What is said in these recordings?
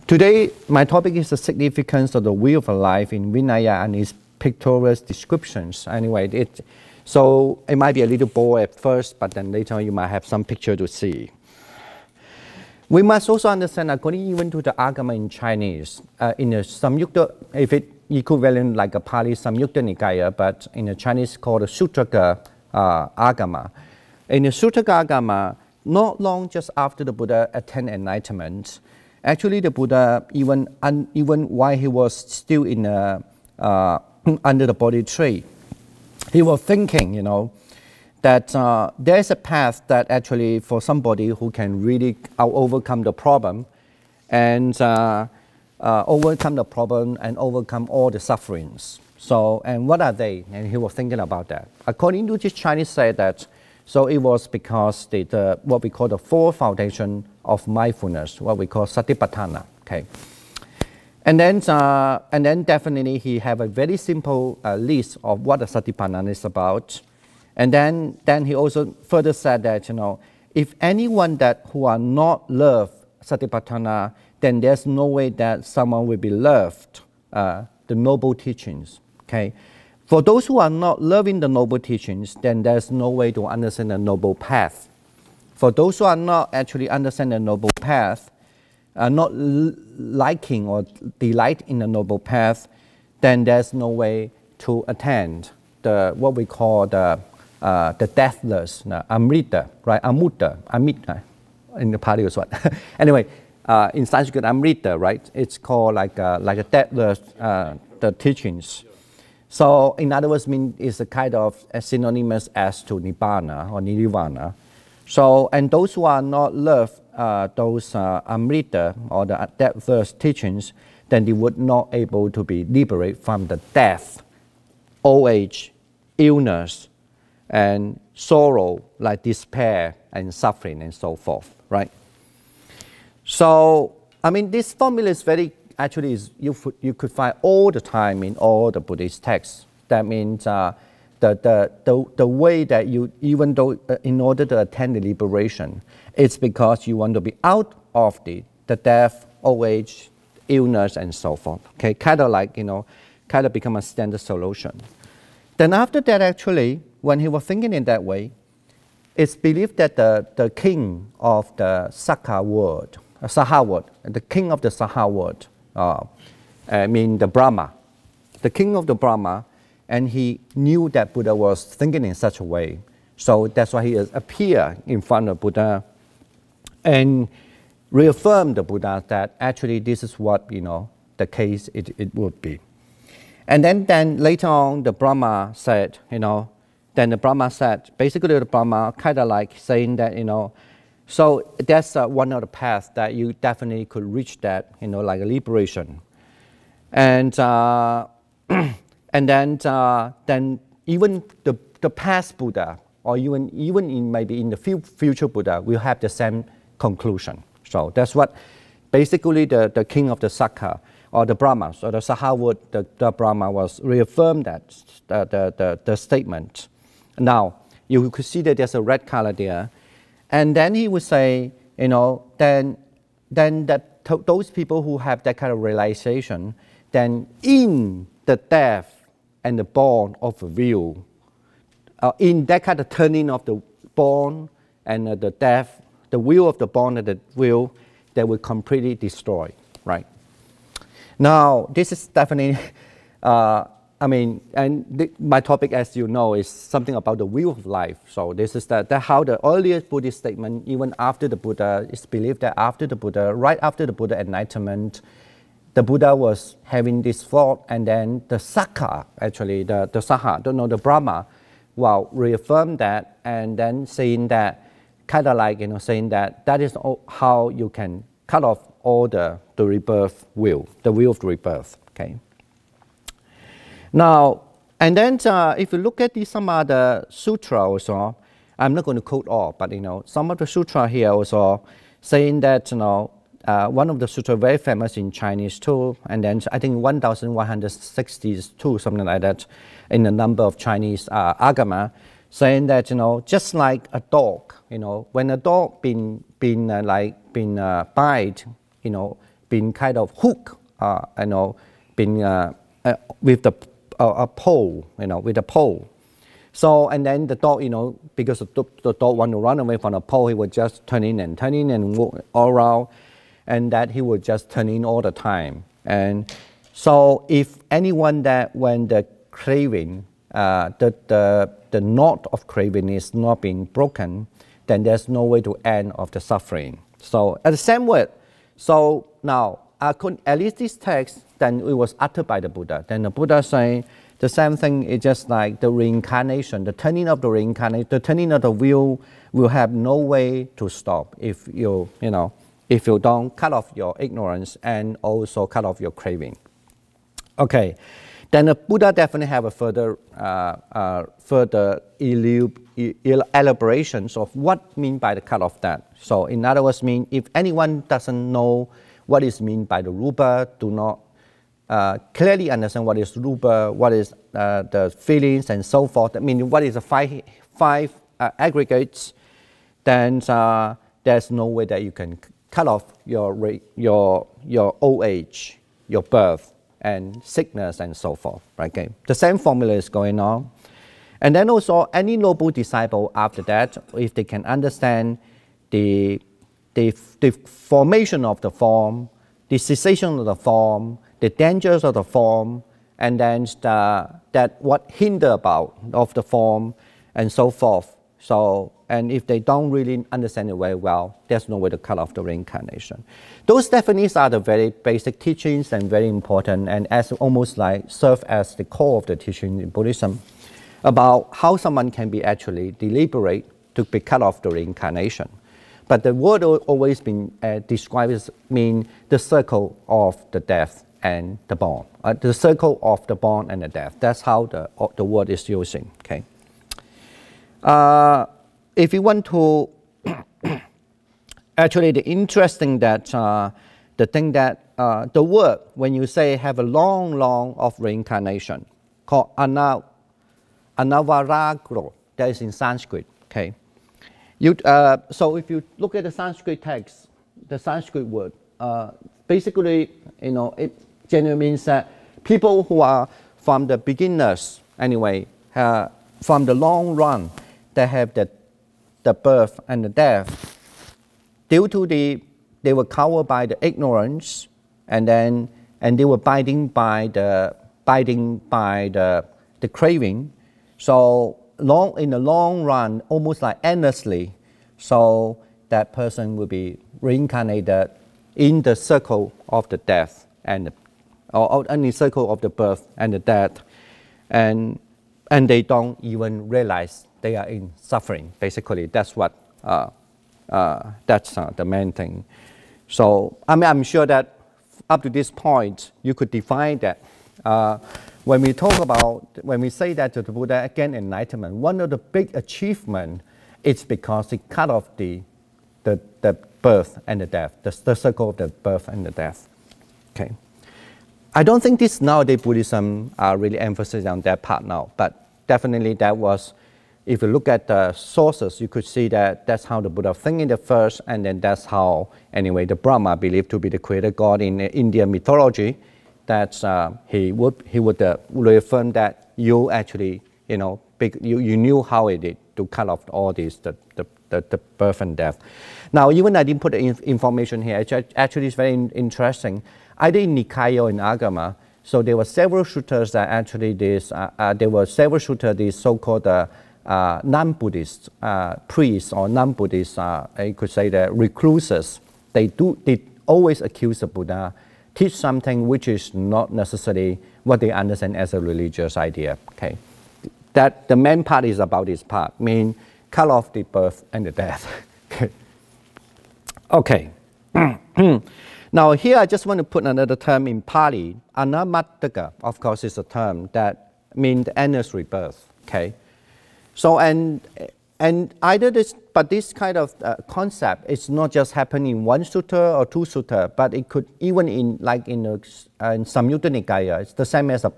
Today, my topic is the significance of the wheel of life in Vinaya and its pictorial descriptions. Anyway, so it might be a little boring at first, but then later on you might have some picture to see. We must also understand, according even to the Agama in Chinese, in the Samyukta, if it equivalent like a Pali Samyukta Nikaya, but in the Chinese called the Sutraka Agama. In the Sutraka Agama, not long just after the Buddha attained enlightenment, actually the Buddha, even while he was still in under the Bodhi tree, he was thinking, you know, that there's a path that actually for somebody who can really overcome the problem and overcome the problem and overcome all the sufferings. So, and what are they? And he was thinking about that. According to this Chinese say that, so it was because what we call the four foundation of mindfulness, what we call satipatthana. Okay, and then definitely he have a very simple list of what the satipatthana is about, and then he also further said that, you know, if anyone that who are not loved satipatthana, then there's no way that someone will be loved the noble teachings. Okay. For those who are not loving the noble teachings, then there's no way to understand the noble path. For those who are not actually understand the noble path, not liking or delight in the noble path, then there's no way to attain what we call the deathless, amrita, right? Amrita, in the Pali was what? Anyway, in Sanskrit, amrita, right? It's called like a deathless the teachings. So, in other words, it's a kind of synonymous as to nibbana or nirvana. So, and those who are not love those amrita or the deathless teachings, then they would not able to be liberated from the death, old age, illness, and sorrow like despair and suffering and so forth, right? So, I mean, this formula is very. Actually, you could find all the time in all the Buddhist texts. That means the way that you, even though in order to attain the liberation, it's because you want to be out of the death, old age, illness, and so forth. Okay, kind of like, you know, kind of become a standard solution. Then after that, actually, when he was thinking in that way, it's believed that the king of the Sakha world, the king of the Sakha world, the Brahma, the king of the Brahma, and he knew that Buddha was thinking in such a way. So that's why he appeared in front of Buddha and reaffirmed the Buddha that actually this is what, you know, the case it would be. And then later on the Brahma said, you know, then the Brahma said, basically the Brahma kind of like saying that, you know, so that's one of the paths that you definitely could reach that, you know, like a liberation. And and then even the past Buddha, or even in maybe in the future Buddha, will have the same conclusion. So that's what basically the king of the Sakha or the Brahmas or the Saha the Brahma was reaffirmed that the statement. Now you could see that there's a red color there. And then he would say, you know, then those people who have that kind of realization, then in the death and the born of the wheel, in that kind of turning of the born and the death, the wheel of the born and the wheel, they will completely destroy, right? Now, this is definitely, I mean, and my topic, as you know, is something about the wheel of life. So this is that how the earliest Buddhist statement, even after the Buddha, it's believed that after the Buddha, right after the Buddha enlightenment, the Buddha was having this thought, and then the Sakha, actually, the Saha, the Brahma, well, reaffirmed that, and then saying that, kind of like, you know, saying that that is how you can cut off all the rebirth wheel, the wheel of rebirth, okay? Now, and then if you look at some other sutra also, I'm not going to quote all, but, you know, some of the sutra here also saying that, you know, one of the sutra very famous in Chinese too, and then I think 1162, something like that, in the number of Chinese agama, saying that, you know, just like a dog, you know, when a dog been bite, you know, been kind of hooked, been with a pole, with a pole. So, and then the dog, because the dog want to run away from the pole, he would just turn in and walk all around, and that he would just turn in all the time. And so if anyone that when the craving, the knot of craving is not being broken, then there's no way to end of the suffering. So at the same word, so now, at least this text, then it was uttered by the Buddha. Then the Buddha saying the same thing is just like the reincarnation, the turning of the reincarnation, the turning of the wheel will have no way to stop if if you don't cut off your ignorance and also cut off your craving. Okay, then the Buddha definitely have a further elaborations of what mean by the cut off that. So in other words, mean if anyone doesn't know what is mean by the rupa, do not clearly understand what is rupa, what is the feelings and so forth, I mean what is the five aggregates, then there's no way that you can cut off your old age, your birth, and sickness and so forth. Okay, the same formula is going on. And then also any noble disciple after that, if they can understand the formation of the form, the cessation of the form, the dangers of the form, and then that what hinder about of the form and so forth. So, and if they don't really understand it very well, there's no way to cut off the reincarnation. Those definitely are the very basic teachings and very important, and as almost like serve as the core of the teaching in Buddhism about how someone can be actually deliberate to be cut off the reincarnation. But the word always been described as mean the circle of the death and the born. The circle of the born and the death. That's how the word is using. Okay. If you want to, actually the interesting that the thing that the word when you say have a long of reincarnation called anavaragro, that is in Sanskrit. Okay. So if you look at the Sanskrit text, the Sanskrit word, basically, it generally means that people who are from the beginners, anyway, from the long run, they have the birth and the death. Due to they were covered by the ignorance, and they were binding by the craving. So in the long run, almost like endlessly, so that person will be reincarnated in the circle of the death or in the circle of the birth and the death, and they don't even realize they are in suffering. Basically, that's what that's the main thing. So I'm sure that up to this point you could define that. When we say that to the Buddha, again, enlightenment, one of the big achievements is because it cut off the birth and the death, the circle of the birth and the death. Okay. I don't think this nowadays Buddhism really emphasizes on that part now, but definitely that was, if you look at the sources, you could see that that's how the Buddha think in the first, and then that's how, anyway, the Brahma believed to be the creator god in Indian mythology, that he would reaffirm that you actually, you knew how it did to cut off all these, the birth and death. Now, even I didn't put the information here, actually it's very interesting. Either in Nikaya or in Agama, so there were several sutras that actually these so-called non-Buddhist priests or non-Buddhist, you could say the recluses, they always accuse the Buddha, teach something which is not necessarily what they understand as a religious idea. Okay, that the main part is about this part, mean cut off the birth and the death. Okay. Now here I just want to put another term in Pali, anamataka. Of course, is a term that means endless rebirth. Okay. So and either this, but this kind of concept is not just happening in one sutta or two sutta, but it could even in Samyutta Nikaya. It's the same as in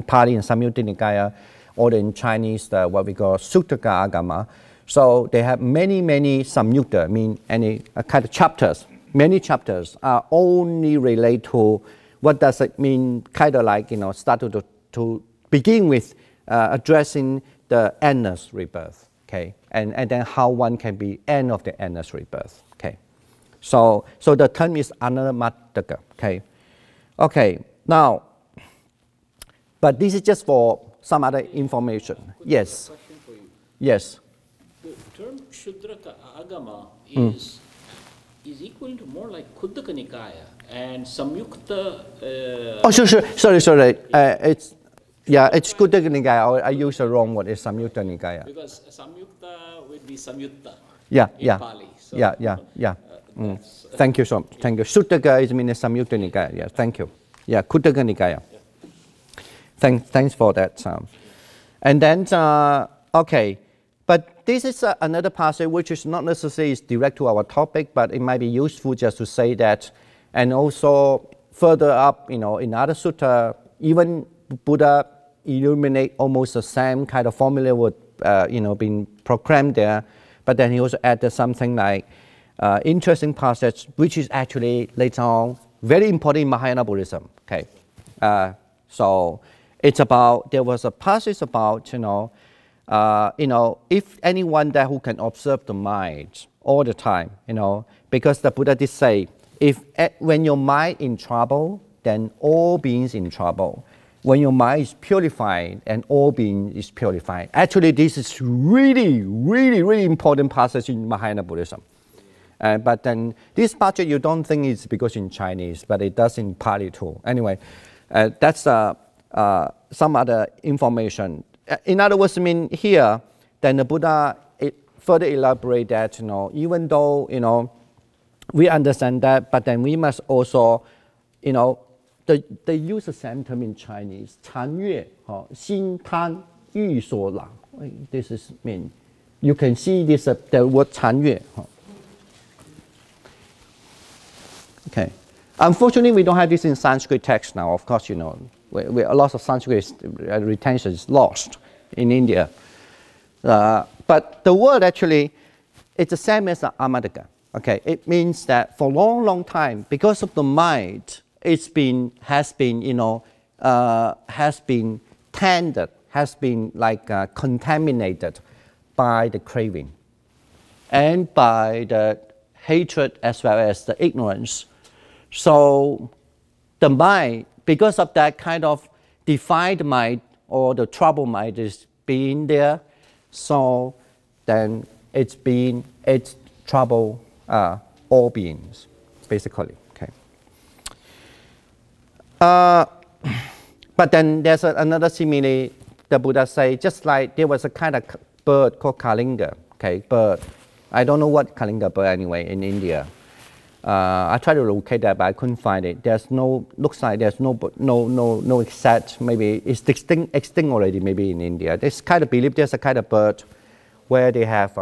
Pali and Samyutta Nikaya, or in Chinese what we call Suttaka Agama. So they have many Samyutta, mean any kind of chapters, many chapters are only related to what does it mean, kind of like, start to begin with addressing the endless rebirth, okay? And then how one can be end of the endless rebirth, okay? So the term is Dhammadipa, okay? Okay, now, but this is just for some other information. Yes. Question for you. Yes. The term Shudraka Agama is equal to more like Khuddaka Nikaya and Samyukta. Oh, sure. Sorry. It's Khuddaka Nikaya. I use the wrong word. It's Samyukta Nikaya. Because Samyukta would be Samyutta. Yeah. Pali. So, Yeah. Thank you so much. Thank you. Shuddhaka is mean Samyukta Nikaya. Yeah. Thank you. Yeah. Khuddaka Nikaya. Yeah. Thanks for that. And then okay. But this is another passage which is not necessarily direct to our topic, but it might be useful just to say that. And also further up, in other sutta, even Buddha illuminate almost the same kind of formula would, being proclaimed there. But then he also added something like interesting passage, which is actually later on very important in Mahayana Buddhism. Okay, so it's about, there was a passage about, if anyone there who can observe the mind all the time, because the Buddha did say, when your mind in trouble, then all beings in trouble. When your mind is purified, and all being is purified. Actually, this is really, really, really important passage in Mahayana Buddhism. But then this passage you don't think it's because in Chinese, but it does in Pali too. Anyway, that's some other information. In other words, I mean here, then the Buddha further elaborate that, even though, we understand that, but then we must also, they use the same term in Chinese, 禅悦, 心贪欲所染. This is mean. You can see this, the word 禅悦. Okay. Unfortunately, we don't have this in Sanskrit text now. Of course, a lot of Sanskrit retention is lost in India. But the word actually, it's the same as the Dhammadipa. Okay, it means that for a long, long time, because of the mind, has been tainted, has been like contaminated by the craving and by the hatred as well as the ignorance. So the mind, because of that kind of defied mind or the troubled mind is being there, so then it's trouble all beings, basically. Okay. But then there's another simile. The Buddha say, just like there was a kind of bird called Kalinga. Okay, bird. I don't know what Kalinga bird anyway in India. I tried to locate that, but I couldn't find it. Looks like there's no exact. Maybe it's extinct already. Maybe in India, there's kind of believe there's a kind of bird where they have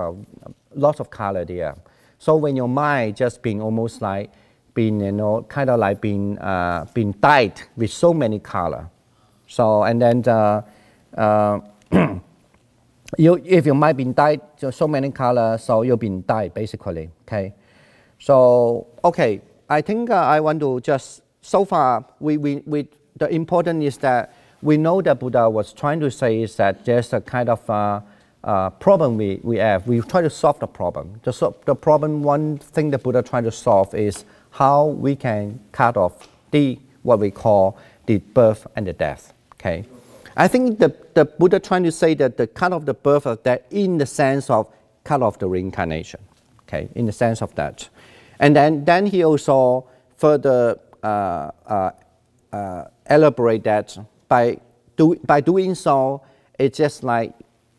lots of color there. So when your mind just being almost like being, kind of like being dyed with so many color. So and then if your mind been dyed so many colors, so you've been dyed basically. Okay. So okay, I think I want to just so far the important is that we know that Buddha was trying to say is that there's a kind of problem we have. We try to solve the problem. The problem, one thing the Buddha trying to solve is how we can cut off what we call the birth and the death. Okay, I think the Buddha trying to say that the cut off the birth of death in the sense of cut off the reincarnation. Okay, in the sense of that, and then he also further elaborate that by doing so, it's just like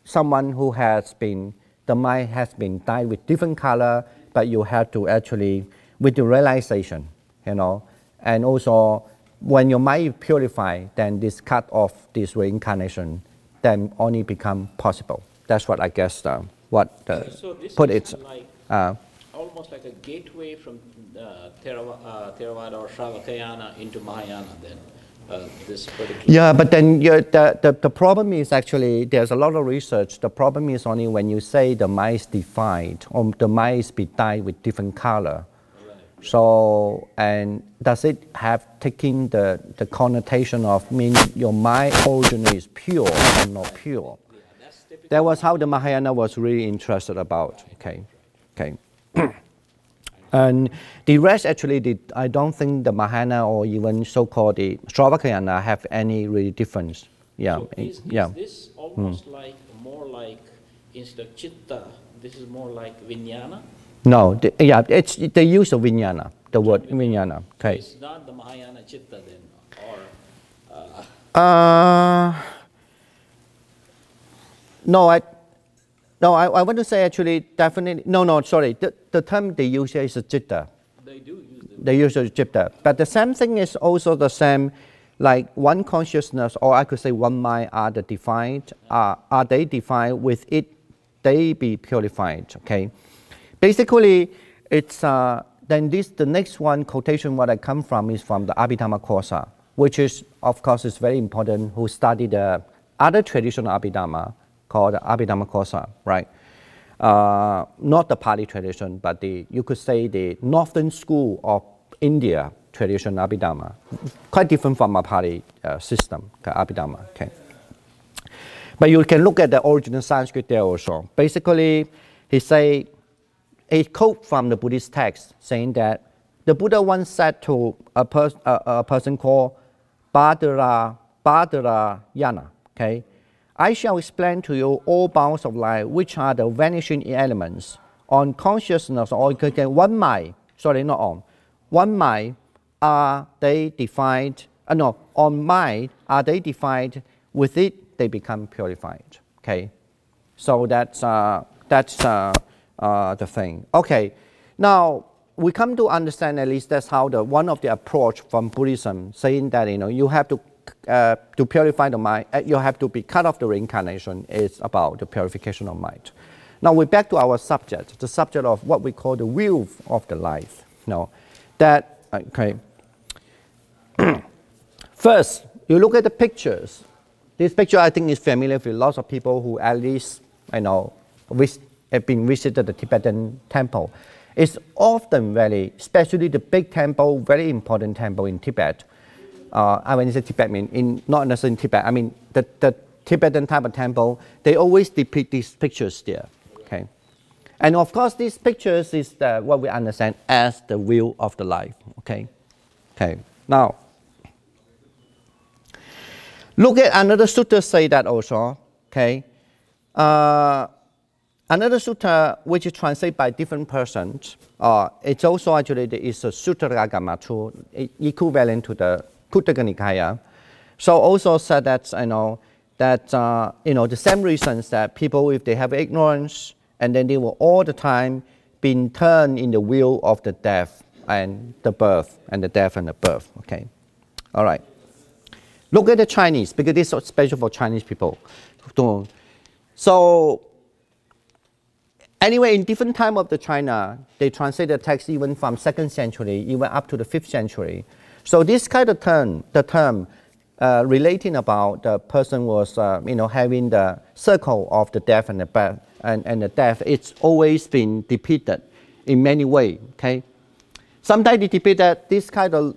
someone who has been, the mind has been dyed with different color, but you have to actually, with the realization, and also when your mind is purified, then this cut off this reincarnation, then only become possible. That's what I guess so this put is it. Like almost like a gateway from Theravada or Shravakayana into Mahayana then. This particular. Yeah, but then the problem is actually, there's a lot of research. The problem is only when you say the mind is defined or the mind is be dyed with different color. Right. So, and does it have taken the connotation of meaning your mind origin is pure or not pure? That was how the Mahayana was really interested about. Okay, okay. And the rest actually, I don't think the Mahayana or even so-called the Sravakayana have any really difference. Yeah, so is this almost like more like instead of chitta, this is more like vijnana? No, it's the use of vijnana, the word vijnana. Okay. It's not the Mahayana chitta then, or? No, I want to say actually definitely, no, sorry. The term they use here is a chitta. They do use the They use a chitta. But the same thing is also the same, like one consciousness, or I could say one mind, are they defined? Are they defined with it? They be purified, okay? Basically, it's, then the next one quotation what I come from is from the Abhidhamma Kosa, which is, of course, is very important, who study the other traditional Abhidhamma, called Abhidhamma Kosa, right? Not the Pali tradition, but you could say the northern school of India tradition Abhidhamma, quite different from a Pali system, Abhidhamma. Okay. But you can look at the original Sanskrit there also. Basically, he quote from the Buddhist text saying that the Buddha once said to a person called Badarayana, okay, I shall explain to you all bounds of life, which are the vanishing elements. On consciousness, or you can get one mind, sorry, not on, one mind, are they defined, on mind, are they defined, with it, they become purified, okay? So that's the thing. Okay, now we come to understand, at least that's how one of the approach from Buddhism, saying that, you have to purify the mind, you have to be cut off the reincarnation. Is about the purification of mind. Now we're back to our subject, the subject of what we call the wheel of the life. Okay. First, you look at the pictures. This picture I think is familiar with lots of people who at least have been visited the Tibetan temple. It's often especially the big temple, very important temple in Tibet. When I say Tibet, I mean not necessarily in Tibet. I mean the Tibetan type of temple. They always depict these pictures there. Okay, and of course these pictures is what we understand as the wheel of the life. Okay, okay. Now look at another sutta say that also. Okay, another sutta which is translated by different persons. It's also actually is a Sutta Ragamatu, equivalent to the Kuttaka Nikaya. So also said that the same reasons that people, if they have ignorance, and then they will all the time being turned in the wheel of the death and the birth, and the death and the birth. Okay, all right. Look at the Chinese, because this is special for Chinese people. So anyway, in different time of the China, they translate the text even from 2nd century, even up to the 5th century. So this kind of term relating about the person was, having the circle of the death and the birth and the death. It's always been depicted in many ways. Okay, sometimes they depict that this kind of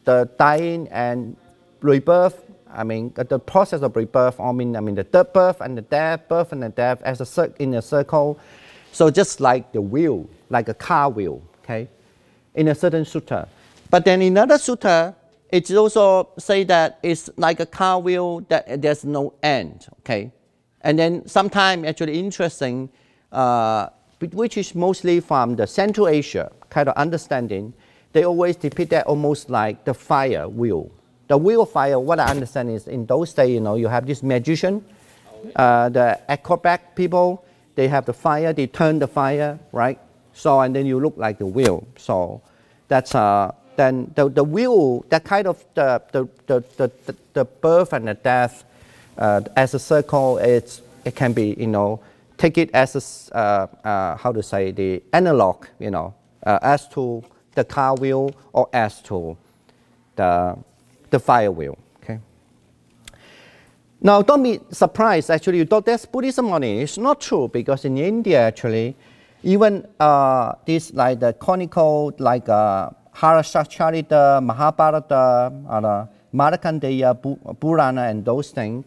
the dying and rebirth. I mean the process of rebirth. I mean the birth and the death as in a circle. So just like the wheel, like a car wheel. Okay, in a certain sutta. But then in another sutta, it also say that it's like a car wheel that there's no end, okay? And then sometimes actually interesting, which is mostly from the Central Asia kind of understanding, they always depict that almost like the fire wheel. The wheel of fire, what I understand is in those days, you have this magician, the acrobat people, they have the fire, they turn the fire, right? So, and then you look like the wheel. So that's then the wheel, that kind of the birth and the death as a circle, it can be, take it as a, how to say, the analog, as to the car wheel or as to the fire wheel. Okay. Now, don't be surprised. Actually, you thought that's Buddhism on it. It's not true, because in India, actually, Even this like the conical, like Harashacharita, Mahabharata, Markandeya, Purana, and those things.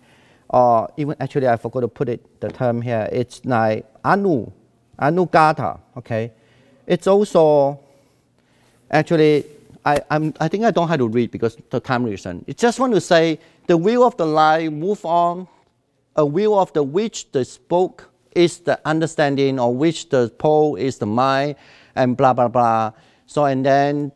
Even actually, I forgot to put the term here. It's like Anugata. Okay, it's also actually I think I don't have to read because the time reason. It just want to say the wheel of the light move on, a wheel of the which the spoke is the understanding, or which the pole is the mind, and blah blah blah. So and then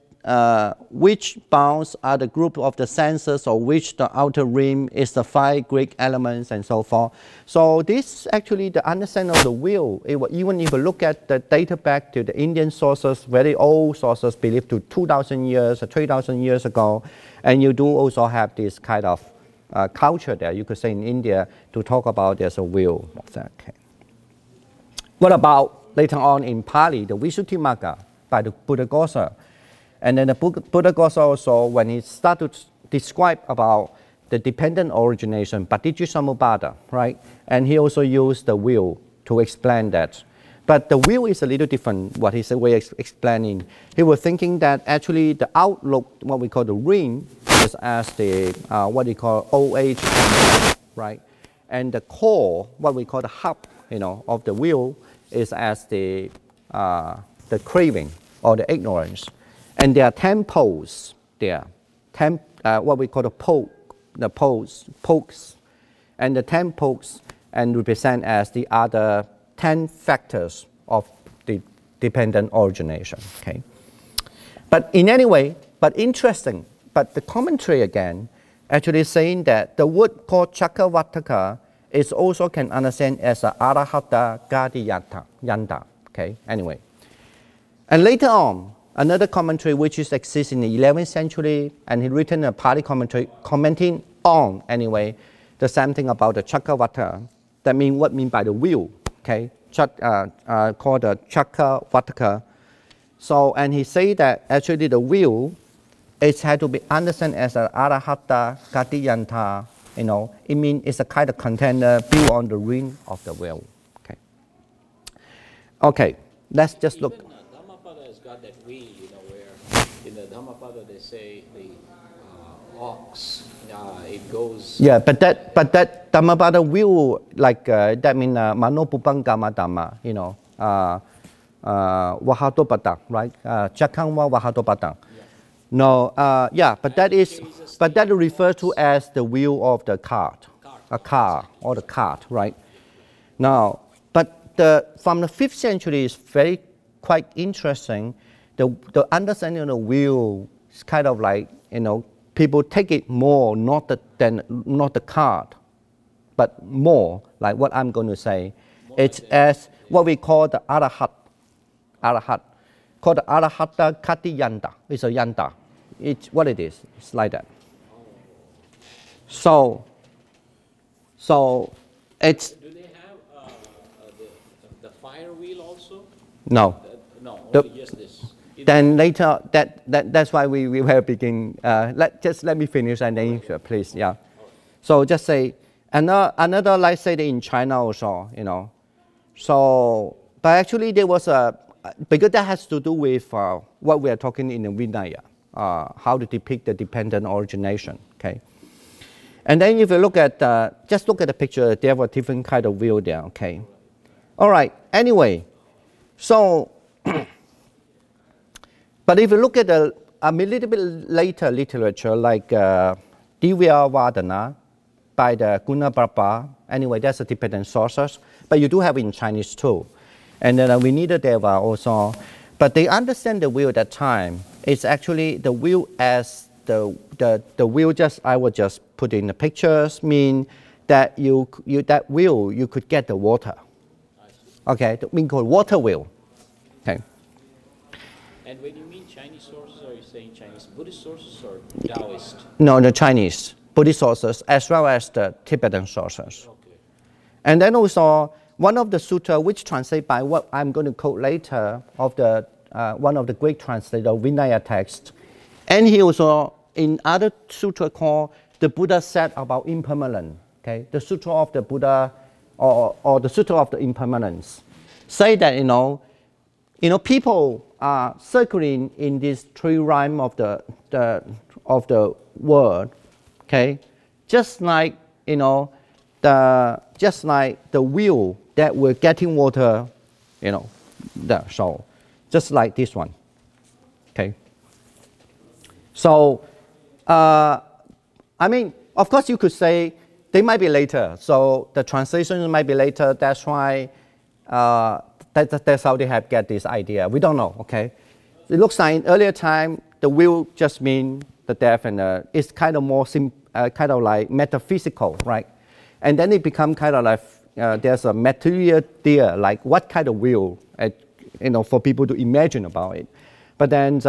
which bounds are the group of the senses, or which the outer rim is the 5 Greek elements, and so forth. So this actually the understanding of the wheel. Even if you look at the data back to the Indian sources, very old sources believed to 2,000 years or 3,000 years ago, and you do also have this kind of culture there. You could say in India to talk about there's a wheel of that. Okay. What about later on in Pali, the Visuddhimagga by the Buddhaghosa? And then the Buddhaghosa also, when he started to describe about the dependent origination, Paticcasamuppada, right? And he also used the wheel to explain that. But the wheel is a little different, what he's way explaining. He was thinking that actually the outlook, what we call the ring, is as the, what we call OH, right? And the core, what we call the hub, of the wheel, is as the craving or the ignorance. And there are 10 poles there, 10, what we call the pokes, and the 10 pokes and represent as the other 10 factors of the dependent origination. Okay. But in any way, but interesting, but the commentary again actually saying that the word called Chakavataka is also can understand as a Arahata Gadi Yanta. Okay, anyway. And later on, another commentary which exists in the 11th century, and he written a Pali commentary commenting on, anyway, the same thing about the Chakravata. That means what mean by the wheel, okay, called the Chakavataka. So, and he say that actually the wheel, it had to be understood as an Arahata Gadiyanta, it means it's a kind of container built on the ring of the wheel. Okay. Okay, let's just look. Dhammapada has got that wheel, where in the Dhammapada they say the ox, it goes. Yeah, but that Dhammapada wheel, like that means Manopupangama Dhamma, Wahatopada, right? Chakangwa Wahatopada. No, yeah, but that refers to as the wheel of the cart, a car or the cart, right? Now, but from the 5th century is quite interesting. The understanding of the wheel is kind of like, people take it more not the cart, but more like what I'm going to say. It's as what we call the arahat, called the arahata kati yanta. It's a yanta. It's what it is. It's like that. So it's. Do they have the fire wheel also? No. No, only just this. Then later, that's why we will begin. Let me finish and then please, yeah. So just say another like say in China also, So, but actually there was because that has to do with what we are talking in the Vinaya, how to depict the dependent origination. Okay. And then if you look at just look at the picture, there were different kind of wheel there. Okay. All right. Anyway, so. But if you look at a little bit later literature, like Divya Vadana by the Gunabhapa, anyway, that's a dependent sources, but you do have in Chinese too. And then Vinidadeva also, but they understand the wheel at that time. It's actually the wheel as the wheel I will just put in the pictures, mean that that wheel, you could get the water. Okay, the mean called water wheel. Okay. And when you mean Chinese sources, are you saying Chinese Buddhist sources or Taoist? No, the Chinese Buddhist sources as well as the Tibetan sources. Okay. And then also one of the sutta which translate by what I'm going to quote later of the one of the Greek translator Vinaya text, and he also in other sutra called the Buddha said about impermanence. Okay, the sutra of the Buddha or the sutra of the impermanence say that you know, people are circling in this tree rhyme of the word, okay? Just like, you know, just like the wheel that we're getting water, you know, so just like this one, okay? So, I mean, of course you could say they might be later. So the translation might be later. That's why, that's how they have get this idea. We don't know, okay? It looks like in earlier time, the wheel just mean the death, and it's kind of more kind of like metaphysical, right? And then it become kind of like there's a material there, like what kind of wheel, you know, for people to imagine about it. But then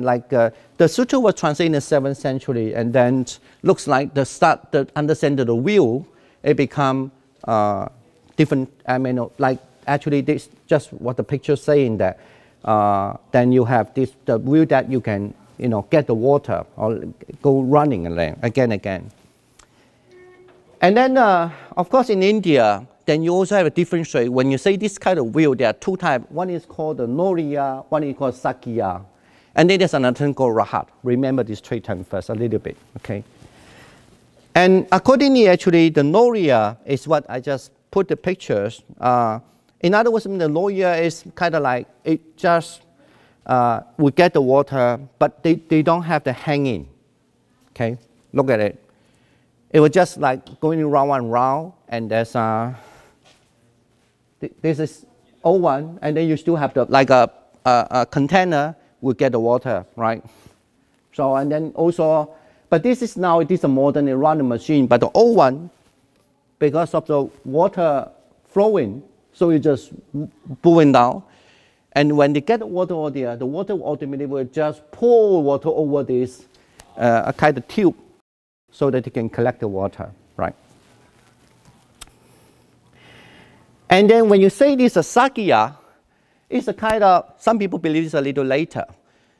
like the sutra was translated in the 7th century, and then looks like the understanding of the wheel, it become different. I mean, like actually this just what the picture saying that. Then you have the wheel that you can, you know, get the water or go running again and again. And then, of course, in India, then you also have a different shape. When you say this kind of wheel, there are two types. One is called the Noriya, one is called Sakya. And then there's another term called Rahat. Remember these three terms first a little bit, okay? And accordingly, actually, the Noriya is what I just put the pictures. In other words, the Noriya is kind of like, it just, we get the water, but they don't have the hanging, okay? Look at it. It was just like going round and round, and there's this is O1, and then you still have the, like a container will get the water, right? So, and then also, but this is now, this is a modern running machine, but the old one, because of the water flowing, so it just pulling down. And when they get the water over there, the water ultimately will just pour water over this a kind of tube so that they can collect the water, right? And then when you say this is Sakya, it's a kind of, some people believe it's a little later.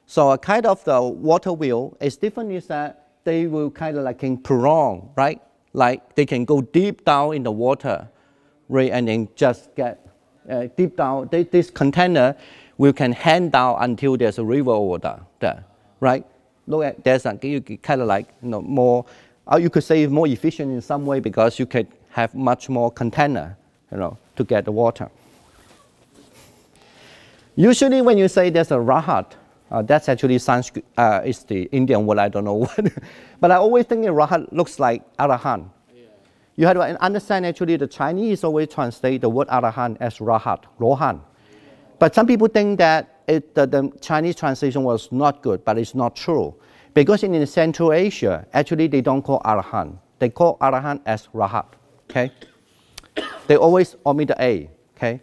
So a kind of the water wheel is different is that they will kind of like can prolong, right? Like they can go deep down in the water, right? And then just get deep down. This container we can hand down until there's a river over there, right? Look at, there's a, you kind of like, you know, more, or you could say more efficient in some way because you could have much more container, you know, to get the water. Usually when you say there's a Rahat, that's actually Sanskrit, it's the Indian word, I don't know what. But I always think Rahat looks like Arahant. Yeah. You have to understand actually the Chinese always translate the word Arahant as Rahat, Rohan. But some people think that the Chinese translation was not good, but it's not true. Because in Central Asia, actually they don't call Arahant. They call Arahant as Rahat, okay? They always omit the A, okay?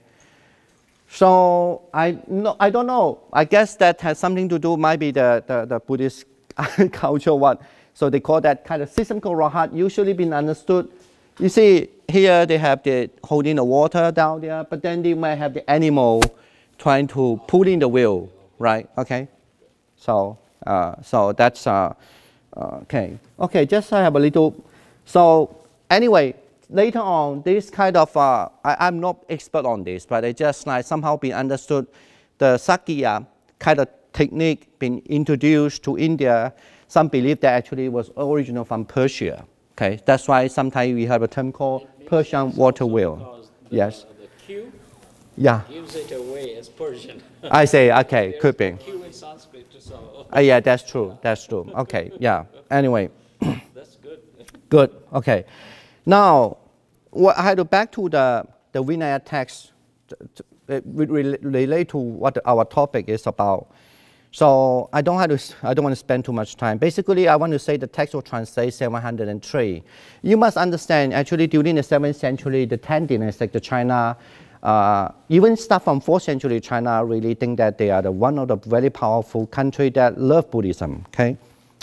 So I don't know. I guess that has something to do, might be the Buddhist culture what. So they call that kind of system called Rahat, usually been understood. You see here they have the holding the water down there, but then they might have the animal trying to pull in the wheel, right? Okay. So so that's okay. Okay, just I have a little. So anyway, later on, this kind of, I'm not expert on this, but it just like somehow been understood, the Sakya kind of technique been introduced to India. Some believe that actually was original from Persia. Okay, that's why sometimes we have a term called Persian water wheel. Yes. The Q gives it away as Persian. I say, okay, could be. Q in Sanskrit, so. Yeah, that's true. That's true. Okay, yeah. Anyway. That's good. Good. Okay. Now, I had to back to the Vinaya text relate to what our topic is about. So I don't want to spend too much time. Basically, I want to say the text will translate 703. You must understand, actually, during the 7th century, the Tang dynasty, like the China, even stuff from 4th century China really think that they are one of the very powerful country that love Buddhism. Okay,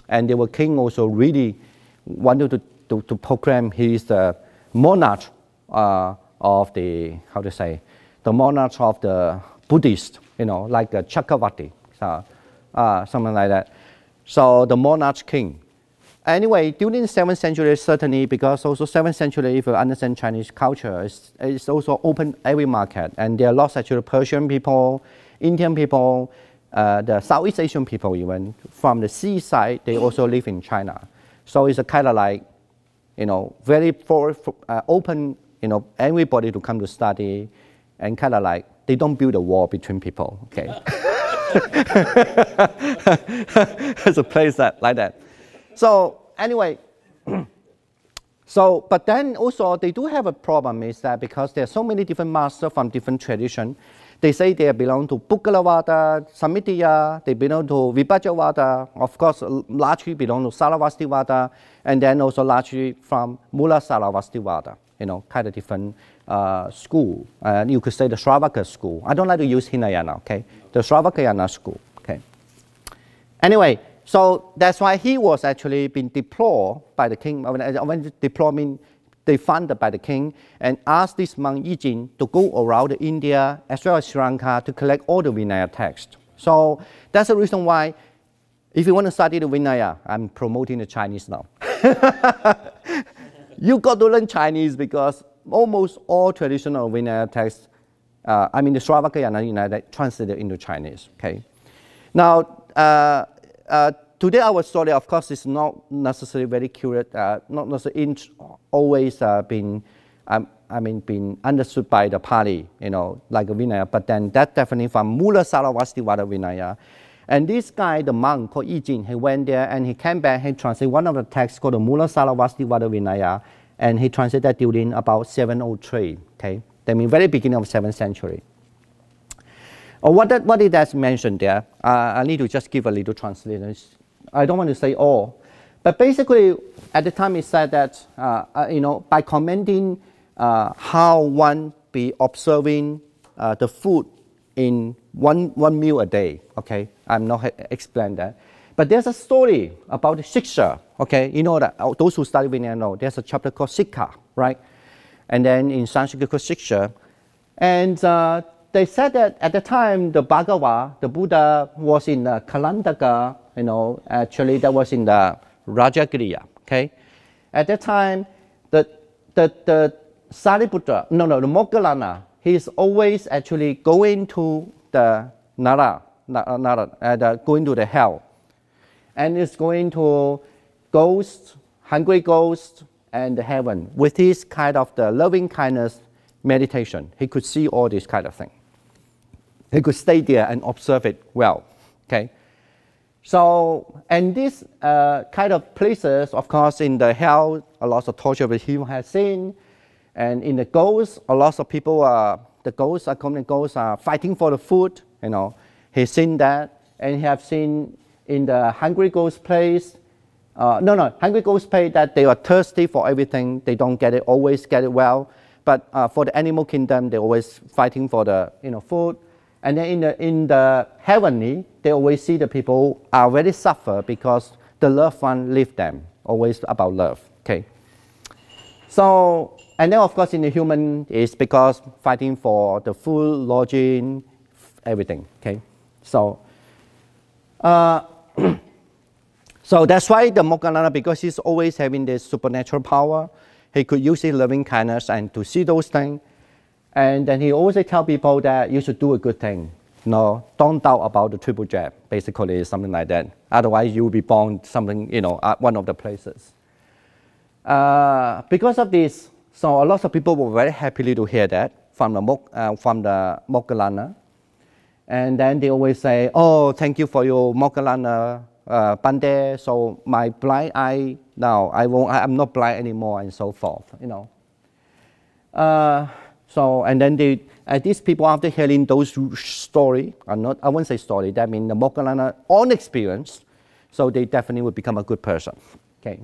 and their king also really wanted to proclaim he is the monarch of the, how to say, the monarch of the Buddhist, you know, like a Chakravarti, something like that. So the monarch king. Anyway, during the 7th century, certainly, because also 7th century, if you understand Chinese culture, it's also open every market. And there are lots actually Persian people, Indian people, the Southeast Asian people even, from the seaside, they also live in China. So it's a kind of like, very open, everybody to come to study, and kind of like, they don't build a wall between people, okay? It's a place like that. So anyway, but then also they do have a problem is that because there are so many different masters from different traditions, they say they belong to Buddhavong, Samitiya, they belong to Vibhajavada, of course largely belong to Sarvastivada, and then also largely from Mula Sarvastivada, kind of different school. You could say the Shravaka school. I don't like to use Hinayana, okay? The Shravakayana school, okay? Anyway, so that's why he was actually being deployed by the king. When deployed means they funded by the king and asked this monk Yijin to go around India as well as Sri Lanka to collect all the Vinaya texts. So that's the reason why if you want to study the Vinaya, I'm promoting the Chinese now. You got to learn Chinese because almost all traditional Vinaya texts, the Shravakayana translated into Chinese, okay? Now, today our story, of course, is not necessarily very accurate, not necessarily always been understood by the party, like a Vinaya, but then that definitely from Mula Sarvastivada Vinaya. And this guy, the monk called Yijin, he went there and he came back, he translated one of the texts called the Mula Sarvastivada Vinaya, and he translated that during about 703, okay? That means very beginning of 7th century. What did that mention there? I need to just give a little translation. I don't want to say all, but basically at the time it said that by commenting how one be observing the food in one meal a day. Okay, I'm not explain that, but there's a story about the Shiksha. Okay, you know that those who study Vinaya know there's a chapter called Sikha, right? And then in Sanskrit called Shiksha, and they said that at the time the Bhagava, the Buddha, was in the Kalandaka. Actually that was in the Rajagriya, okay? At that time, the Sariputra, the Moggallana, he's always actually going to the going to the hell. And is going to ghosts, hungry ghosts, and the heaven with his kind of the loving kindness meditation. He could see all this kind of thing. He could stay there and observe it well, okay? So, and this kind of places, of course, in the hell, a lot of torture which he has seen, and in the ghosts, a lot of people the ghosts are fighting for the food. He's seen that, and he have seen in the hungry ghost place. Hungry ghost place that they are thirsty for everything. They don't get it, always get it well, but for the animal kingdom, they're always fighting for the food. And then in the heavenly, they always see the people are very suffer because the loved one leave them, always about love, okay? So, and then of course in the human is because fighting for the food, lodging, everything, okay? So, so that's why the Moggallana, because he's always having this supernatural power, he could use his loving kindness and to see those things. And then he always tell people that you should do a good thing. Don't doubt about the triple jab, basically something like that. Otherwise you will be born something, at one of the places. Because of this, so a lot of people were very happy to hear that from the Moggallana. And then they always say, oh, thank you for your Moggallana Bande, so my blind eye, now I'm not blind anymore, and so forth, So, and then these people, after hearing those stories, I won't say story, that means the Moggallana own experience, so they definitely will become a good person, okay?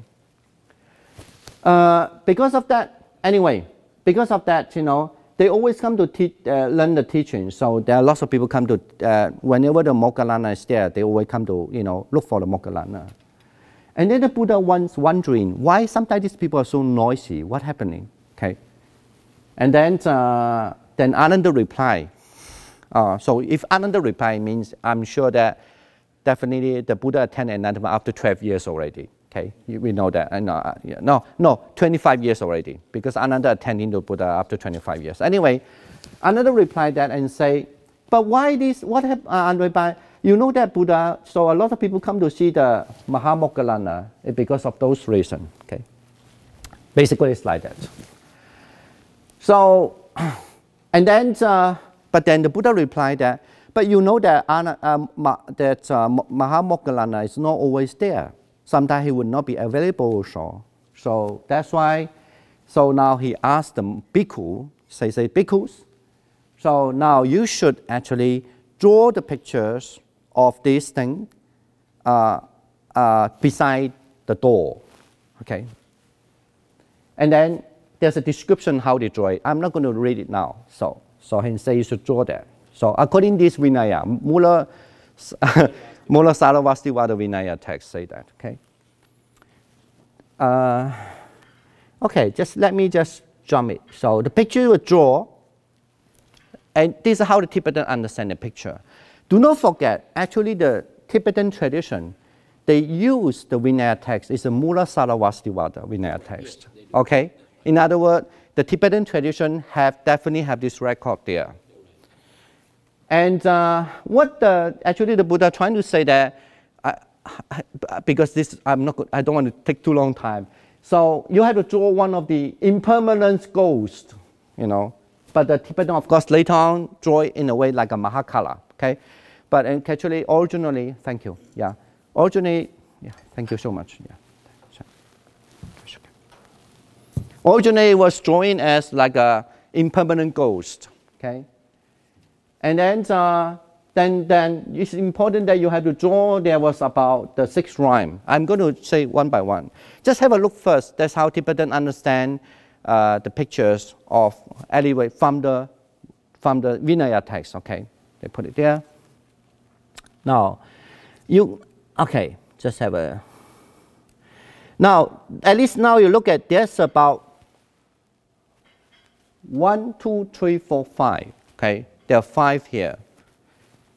Because of that, they always come to learn the teaching. So there are lots of people come to, whenever the Moggallana is there, they always come to, look for the Moggallana. And then the Buddha was wondering, why sometimes these people are so noisy? What's happening? Okay. And then Ananda replied. So if Ananda replied means, I'm sure that definitely the Buddha attended Ananda after 12 years already. Okay, we know that. No, 25 years already, because Ananda attending the Buddha after 25 years. Anyway, Ananda replied that and say, But why this? What happened? You know that Buddha. So a lot of people come to see the Mahamoggallana because of those reasons. Okay. Basically, it's like that. So, and then, but then the Buddha replied that, but you know that Mahamoggallana is not always there. Sometimes he would not be available also. So that's why. So now he asked the bhikkhu, say bhikkhus. So now you should actually draw the pictures of this thing beside the door, okay? And then there's a description how they draw it. I'm not going to read it now. So he said you should draw that. So according to this Vinaya, Mula Saravastivada Vinaya text say that, okay? Okay, let me jump it. So the picture you would draw, and this is how the Tibetan understand the picture. Do not forget, actually the Tibetan tradition, they use the Vinaya text. It's a Mula Saravastivada Vinaya text. Yes, okay? In other words, the Tibetan tradition definitely have this record there. And actually the Buddha trying to say that, because this, I don't want to take too long time. So you have to draw one of the impermanent ghosts, you know. But the Tibetan, of course, later on draw it in a way like a Mahakala, okay? But actually, originally, thank you, yeah. Originally, yeah, thank you so much, yeah. Originally, it was drawn as like a impermanent ghost, okay? And then it's important that you have to draw. There was about the 6 rhyme. I'm going to say one by one. Just have a look first. That's how Tibetan understand the pictures of, anyway, from the Vinaya text, okay? They put it there. Now, okay, just have a, now, at least now you look at, there's about 1, 2, 3, 4, 5, okay? There are 5 here.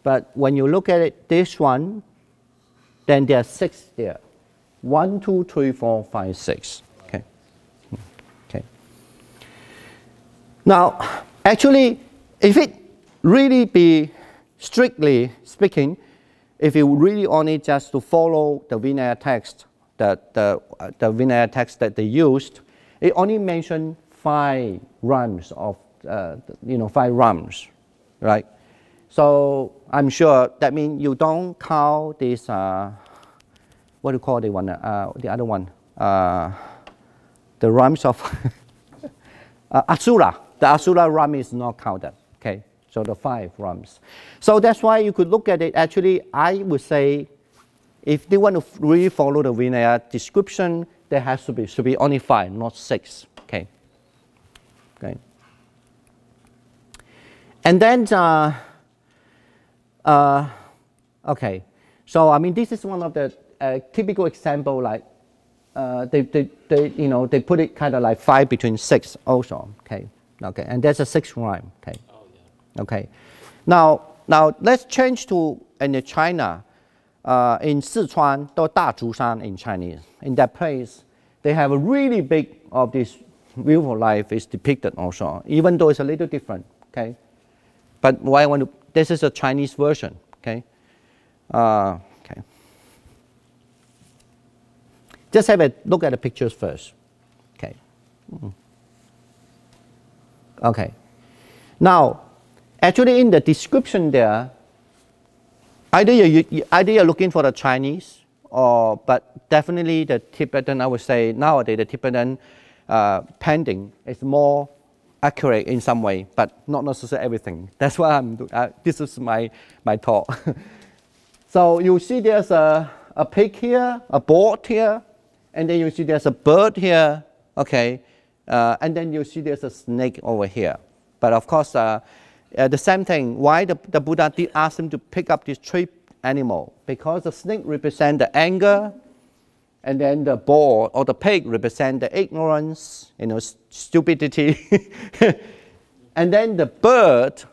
But when you look at it, this one, then there are 6 there. 1, 2, 3, 4, 5, 6. Okay. Okay. Now, actually, if it really be strictly speaking, if you really only just to follow the Vinaya text, the Vinaya text that they used, it only mentioned 5 rhymes of 5 rhymes, right? So I'm sure that means you don't count this, what do you call the one, the other one, the rhymes of Asura. The Asura rhyme is not counted, okay? So the 5 rhymes. So that's why you could look at it. Actually, I would say, if they want to really follow the Vinaya description, there should be only 5, not 6, okay? Okay. And then, okay, so I mean this is one of the typical example, like they put it kind of like 5 between 6 also, okay, and there's a 6 rhyme, okay, oh, yeah. Okay. Now let's change to in China, in Sichuan, or Dazhushan in Chinese. In that place, they have a really big of this view of life is depicted also, even though it's a little different, okay. But why I want to, this is a Chinese version, okay? Okay. Just have a look at the pictures first, okay? Okay. Now, actually in the description there, either you're looking for the Chinese, but definitely the Tibetan, I would say nowadays the Tibetan painting is more accurate in some way, but not necessarily everything. That's why I'm doing, this is my talk. So you see there's a pig here, a board here, and then you see there's a bird here, okay, and then you see there's a snake over here. But of course, the same thing, why the Buddha did ask him to pick up this 3 animal? Because the snake represents the anger, and then the boar or the pig represent the ignorance, stupidity. And then the bird,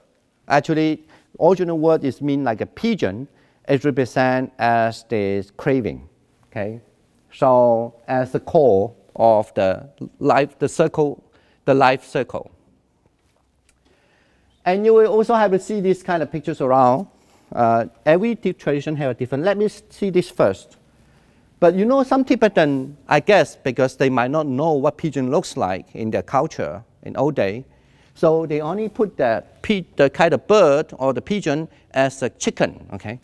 actually, original word is mean like a pigeon. It represents as the craving, okay? So as the core of the life, the circle, the life circle. And you will also have to see these kind of pictures around. Every tradition have a different. Let me see this first. But you know, some Tibetan, I guess, because they might not know what pigeon looks like in their culture in old day, so they only put the kind of bird or the pigeon as a chicken, okay?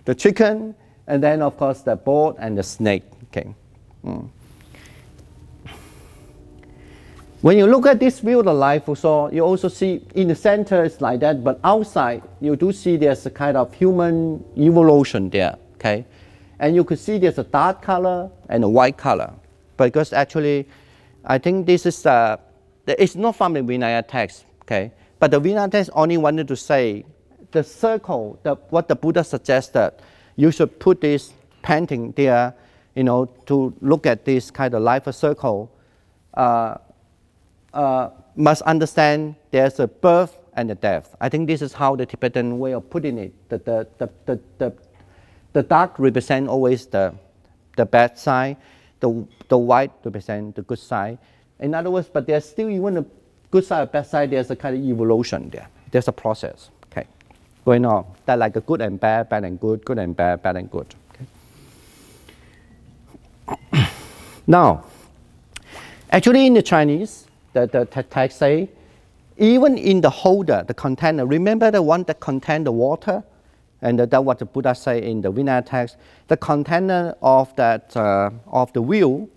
The chicken, and then of course the bird and the snake, okay? When you look at this view of the life, so you also see in the center it's like that, but outside you do see there's a kind of human evolution there, okay? And you could see there's a dark color and a white color, because actually I think this is it's not from the Vinaya text, okay? But the Vinaya text only wanted to say the circle, what the Buddha suggested, you should put this painting there, you know, to look at this kind of life circle. Must understand there's a birth and a death. I think this is how the Tibetan way of putting it. The dark represent always the bad side, the white represent the good side. In other words, but there's still even a good side or bad side, there's a kind of evolution there. There's a process, okay, going on. That like a good and bad, bad and good, good and bad, bad and good. Okay. Now, actually in the Chinese, the text say, even in the holder, the container, remember the one that contains the water? And that's what the Buddha say in the Vinaya text. The container of that of the wheel,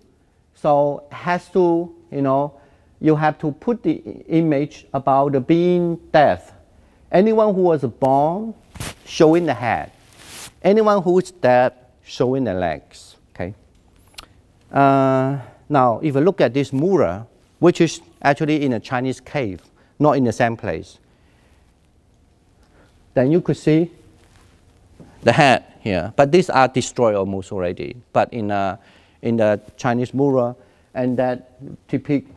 so has to, you know, you have to put the image about the being death. Anyone who was born, showing the head. Anyone who is dead, showing the legs. Okay. Now, if you look at this mirror, which is actually in a Chinese cave, not in the same place, then you could see the head here. But these are destroyed almost already. But in the Chinese mirror, and that depict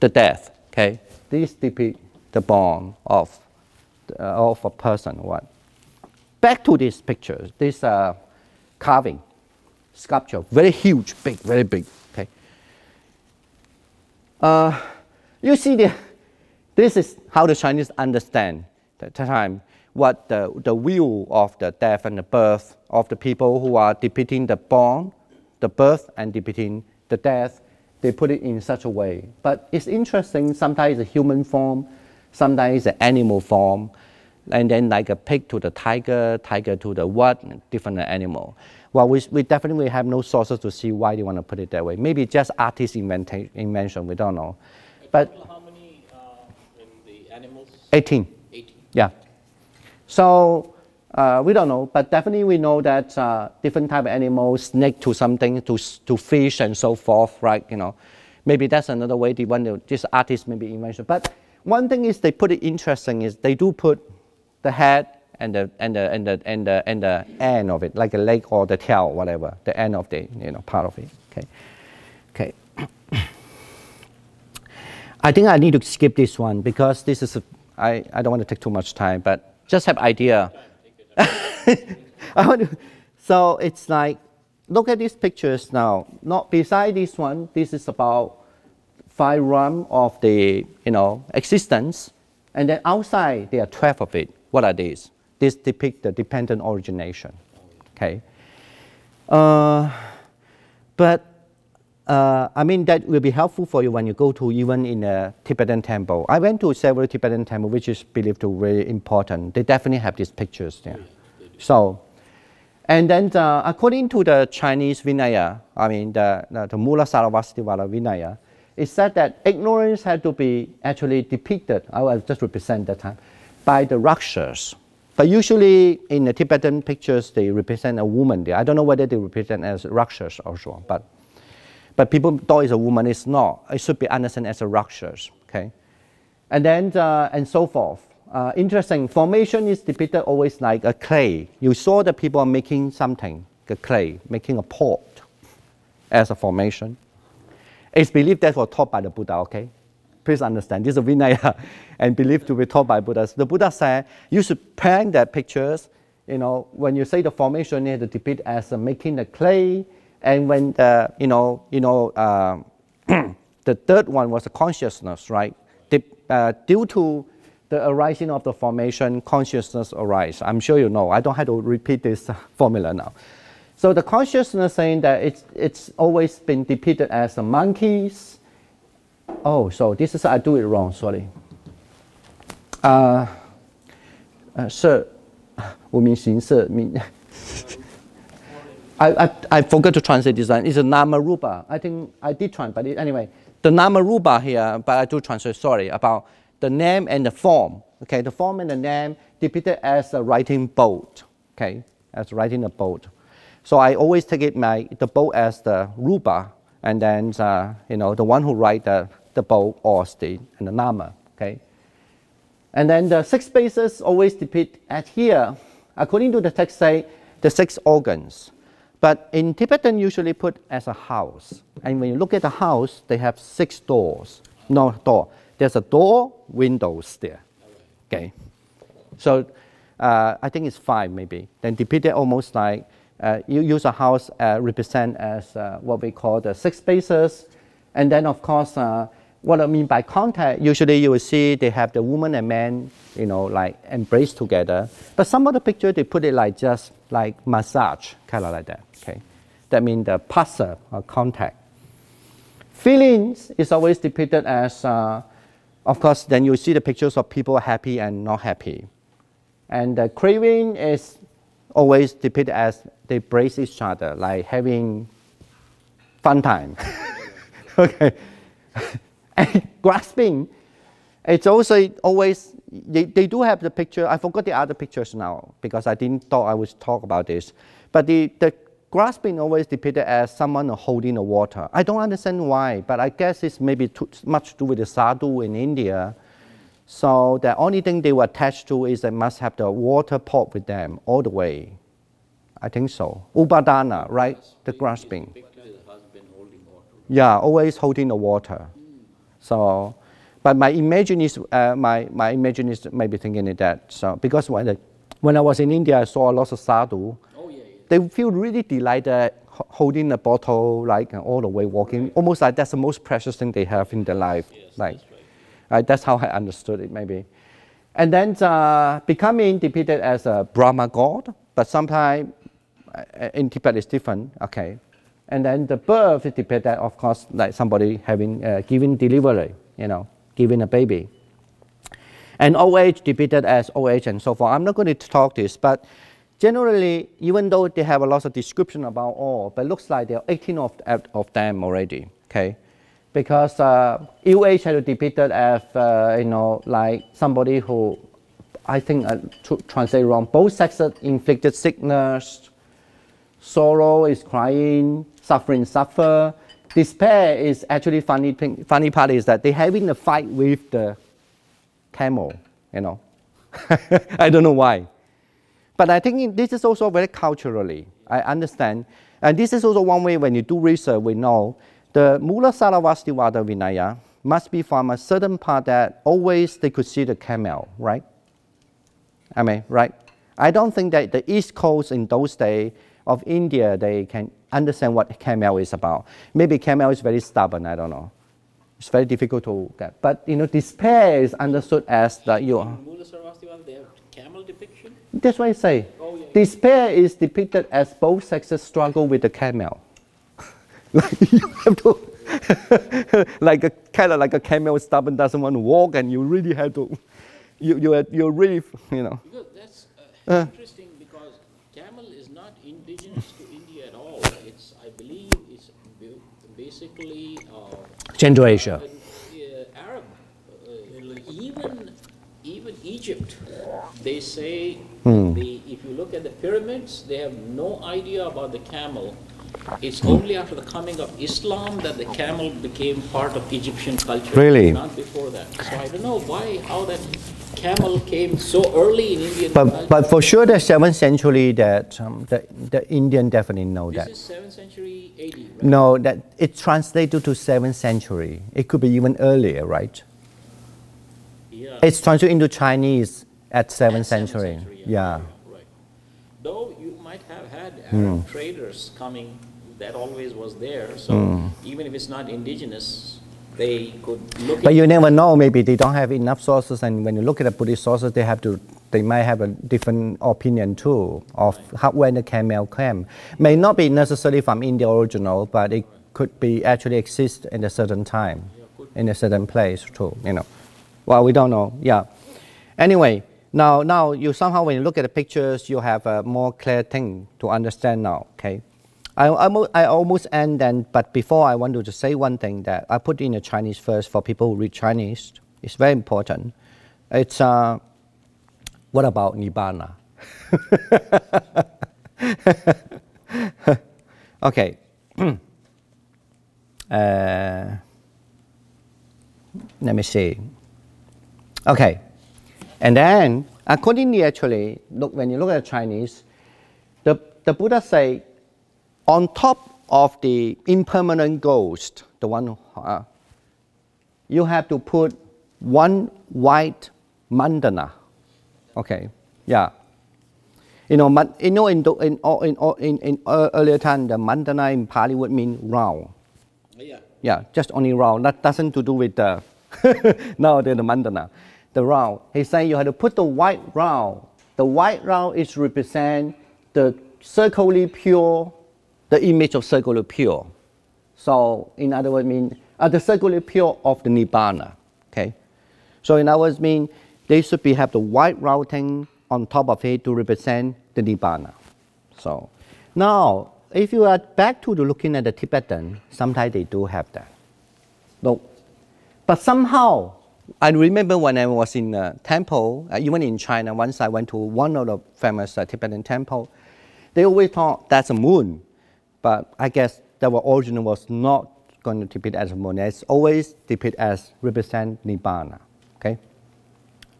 the death. Okay, these depict the born of a person. What? Back to these pictures. This carving, sculpture, very huge, big, very big. Okay. You see this is how the Chinese understand the time. What the view of the death and the birth of the people who are depicting the born, the birth, and depicting the death, they put it in such a way. But it's interesting, sometimes it's a human form, sometimes it's an animal form, and then like a pig to the tiger, tiger to the what, different animal. Well, we definitely have no sources to see why they want to put it that way. Maybe just artist invention, we don't know. But how many in the animals? 18. 18. Yeah. So we don't know, but definitely we know that different type of animals, snake to something, to fish and so forth, right? You know, maybe that's another way they want to, this artist maybe invention. But one thing is they put it interesting is they do put the head and the end of it, like a leg or the tail, whatever, the end of the part of it. Okay, okay. I think I need to skip this one because this is I don't want to take too much time, but just have idea. So it's like, look at these pictures now. Not beside this one, this is about 5 realms of the existence, and then outside there are 12 of it. What are these? These depict the dependent origination. Okay. But I mean that will be helpful for you when you go to even in a Tibetan temple. I went to several Tibetan temples, which is believed to be very important. They definitely have these pictures there. So, and then according to the Chinese Vinaya, I mean the Mula Saravastivara Vinaya, it said that ignorance had to be actually depicted. I will just represent that time by the Rakshas. But usually in the Tibetan pictures, they represent a woman there. I don't know whether they represent as Rakshas also, but people thought it's a woman. It's not. It should be understood as a Rakshas. Okay, and then and so forth. Interesting. Formation is depicted always like a clay. You saw the people making something, a clay, making a pot as a formation. It's believed that was taught by the Buddha. Okay, please understand. This is a Vinaya, and believed to be taught by Buddha. The Buddha said you should paint the pictures. When you say the formation, you have to depict as making the clay. And when the the third one was the consciousness, right? due to the arising of the formation, consciousness arise. I'm sure you know. I don't have to repeat this formula now. So the consciousness saying that it's always been depicted as a monkeys. Oh, so this is, I do it wrong, sorry. Sir, I forgot to translate this line. It's a Namarupa. I think I did translate, but anyway, the Namarupa here, but I do translate, sorry, about the name and the form. Okay, the form and the name depicted as a writing boat. Okay, as writing a boat. So I always take it the boat as the rupa, and then you know, the one who write the boat or state and the nama. Okay, and then the 6 spaces always depict at here. According to the text, say the 6 organs. But in Tibetan, usually put as a house. And when you look at the house, they have 6 doors. No door. There's a door, windows there. Okay. So I think it's 5 maybe. Then depicted almost like you use a house represent as what we call the 6 spaces. And then of course, what I mean by contact, usually you will see they have the woman and man, you know, like embrace together. But some of the picture, they put it like just like massage, kind of like that. Okay, that means the passa or contact. Feelings is always depicted as, of course, then you see the pictures of people happy and not happy. And the craving is always depicted as they brace each other, like having fun time. Okay. And grasping, it's also always, they do have the picture. I forgot the other pictures now because I didn't thought I would talk about this. But the grasping always depicted as someone holding the water. I don't understand why, but I guess it's maybe too much to do with the sadhu in India. So the only thing they were attached to is they must have the water pot with them all the way. I think so. Upadana, right? The grasping. Yeah, always holding the water. So, but my imagination is my imagination is maybe thinking that. So because when I was in India, I saw a lot of sadhu. They feel really delighted holding a bottle, like all the way walking, almost like that's the most precious thing they have in their life. Yes, like, that's how I understood it, maybe. And then becoming depicted as a Brahma god, but sometimes in Tibet it's different. Okay, and then the birth is depicted, of course, like somebody having giving delivery, you know, giving a baby. And old age depicted as old age and so forth. I'm not going to talk this, but generally, even though they have a lot of description about all, but it looks like there are 18 of them already, okay? Because ill age had depicted as, you know, like somebody who, I think, to translate wrong, both sexes inflicted sickness, sorrow is crying, suffering suffer. Despair is actually funny part is that they're having a fight with the camel, you know. I don't know why. But I think this is also very culturally, I understand. And this is also one way when you do research, we know the Mula Saravastivada Vinaya must be from a certain part that always they could see the camel, right? I mean, right? I don't think that the East Coast in those days of India, they can understand what camel is about. Maybe camel is very stubborn, I don't know. It's very difficult to get. But, you know, despair is understood as the, Mula Saravastivada, they have camel depiction? That's what I say. Oh, yeah. Despair is depicted as both sexes struggle with the camel. Like you have to, like a kind of like a camel stubborn doesn't want to walk, and you really have to, you're really, you know. Because that's interesting because camel is not indigenous to India at all. It's, I believe, it's basically Central Asia. Arab. Even Egypt, they say, if you look at the pyramids, they have no idea about the camel. It's only after the coming of Islam that the camel became part of Egyptian culture. Really? Not before that. So I don't know how that camel came so early in Indian culture. But for sure the 7th century that the Indian definitely know that. This is 7th century AD, right? No, that it's translated to 7th century. It could be even earlier, right? Yeah. It's translated into Chinese at 7th century. Yeah. Right. Though you might have had Arab traders coming, that always was there. So even if it's not indigenous, they could look But you never know, maybe they don't have enough sources, and when you look at the Buddhist sources, they might have a different opinion too of how, when the camel came. May not be necessarily from India original, but it could be actually exist in a certain time, in a certain place too, you know. Well, we don't know, yeah. Anyway, now you somehow, when you look at the pictures, you have a more clear thing to understand now, okay? I almost end then, but before I want to say one thing that I put in the Chinese first for people who read Chinese. It's very important. It's, what about Nibbana? Okay. Let me see. Okay. And then, accordingly, actually, look, when you look at Chinese, the Buddha say, on top of the impermanent ghost, the one, you have to put one white mandana. Okay, yeah. In earlier time, the mandana in Pali would mean round. Yeah. Yeah, just only round. That doesn't to do with the nowadays the mandana. The round. He saying you have to put the white round. The white round is represent the circularly pure, the image of circular pure. So in other words, mean the circular pure of the Nibbana. Okay. So in other words, mean they should have the white routing on top of it to represent the Nibbana. So now, if you are back to looking at the Tibetan, sometimes they do have that. No, but somehow I remember when I was in a temple, even in China. Once I went to one of the famous Tibetan temple. They always thought that's a moon. But I guess the original was not going to depict as a moon. It's always depicted as represent Nibbana. Okay?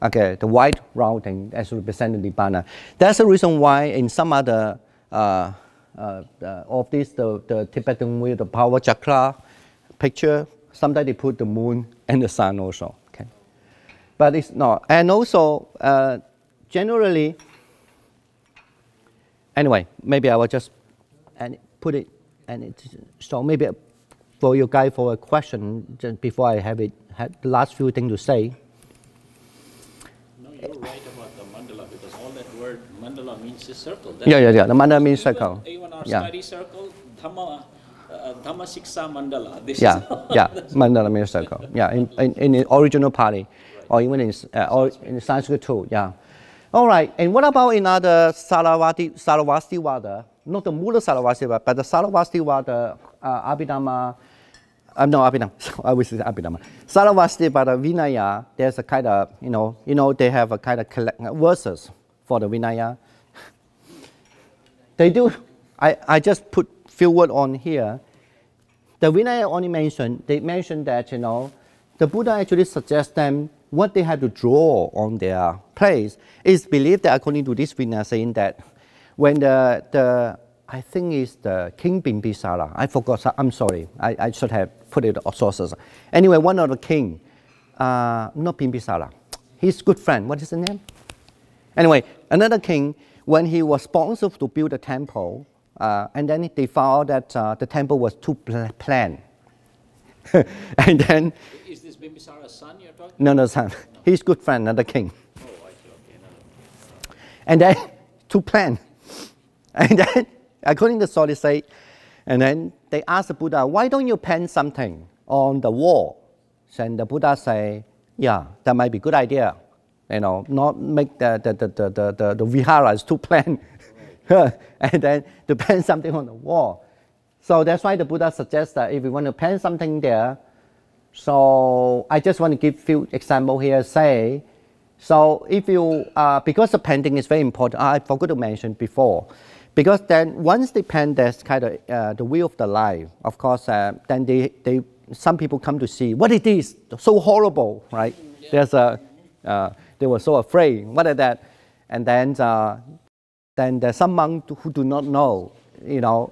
Okay, the white routing as represent Nibbana. That's the reason why in some other of this, the Tibetan with the power chakra picture, sometimes they put the moon and the sun also. Okay? But it's not. And also, generally, anyway, maybe I will just put it, and it's, so maybe for you guys for a question, just before I had the last few things to say. No, you're right about the mandala, because all that word mandala means a circle. Yeah. The mandala means circle. Even our study circle, Dhamma Siksa mandala. This mandala means circle. Yeah, in the original Pali, or even in Sanskrit too. Yeah. All right. And what about in other Saravastivada? Not the Mula Saravastivada, but the Saravastivada, Abhidhamma. No, Abhidhamma. I wish it's Abhidhamma. Saravastivada Vinaya. There's a kind of they have a kind of verses for the Vinaya. They do. I just put few words on here. The Vinaya only mentioned. They mentioned that the Buddha actually suggests them what they have to draw on their place. Is believed that according to this Vinaya saying that when the I think it's the King Bimbisara. I forgot. I'm sorry. I should have put it on sources. Anyway, one of the king, not Bimbisara. His good friend. What is the name? Anyway, another king, when he was sponsored to build a temple, and then they found out that the temple was too planned. And then. Is this Bimbisara's son you're talking? No, son. His good friend, another king. Oh, I see. Okay, no. And then too planned. And then, according to the story, say, and then they asked the Buddha, why don't you paint something on the wall? And the Buddha say, yeah, that might be a good idea. Not make the viharas too planned. And then to paint something on the wall. So that's why the Buddha suggests that if you want to paint something there, so I just want to give a few examples here. Say, so if you, because the painting is very important, I forgot to mention before. Because then once they paint this kind of the wheel of the life, of course, then some people come to see what it is, so horrible, right? Yeah. They were so afraid. What is that? And then there's some monks who do not know,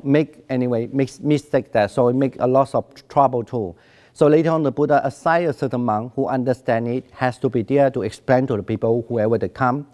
make mistake there, so it make a lot of trouble too. So later on, the Buddha assigned a certain monk who understand it, has to be there to explain to the people, whoever they come,